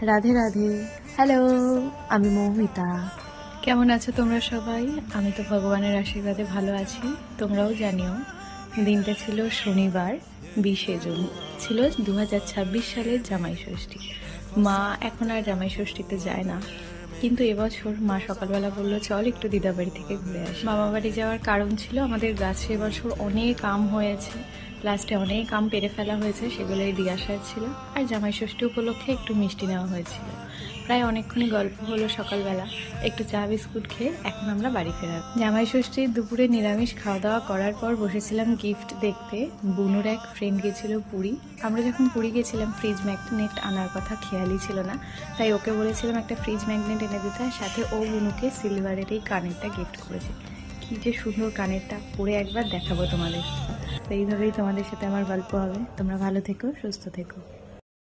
Radhe Radhe. Hello, আমি মৌমিতা। কেমন আছো তোমরা সবাই? আমি তো ভগবানের আশীর্বাদে ভালো আছি, তোমরাও জানিও। দিনটা ছিল শনিবার, 20শে জুন। ছিল 2026 সালের জামাই ষষ্ঠী। মা এখন আর জামাই ষষ্ঠীতে যায় না, কিন্তু এবছর মা সকালবেলা বললো চল একটু দিদাবাড়ি থেকে ঘুরে আসি। মামা বাড়ি যাওয়ার কারণ ছিল আমাদের গাছে এবছর অনেক আম হয়েছে, লাস্টে অনেক আম পেড়ে ফেলা হয়েছে, সেগুলোই দিয়ে আসার ছিল। আর জামাই ষষ্ঠী উপলক্ষে একটু মিষ্টি নেওয়া হয়েছিল। প্রায় অনেকক্ষণই গল্প হলো সকালবেলা, একটু চা বিস্কুট খেয়ে এখন আমরা বাড়ি ফেরার। জামাই ষষ্ঠীর দুপুরে নিরামিষ খাওয়া দাওয়া করার পর বসেছিলাম গিফট দেখতে। বুনুর এক ফ্রেন্ড গেছিল পুরী। আমরা যখন পুরী গেছিলাম ফ্রিজ ম্যাগনেট আনার কথা খেয়ালই ছিল না, তাই ওকে বলেছিলাম একটা ফ্রিজ ম্যাগনেট এনে দিতে। আর সাথে ও বুনুকে সিলভারের এই কানেরটা গিফট করেছে। কি যে সুন্দর কানেরটা, পরে একবার দেখাবো তোমাদের। তো এইভাবেই তোমাদের সাথে আমার গল্প হবে। তোমরা ভালো থেকো, সুস্থ থেকো।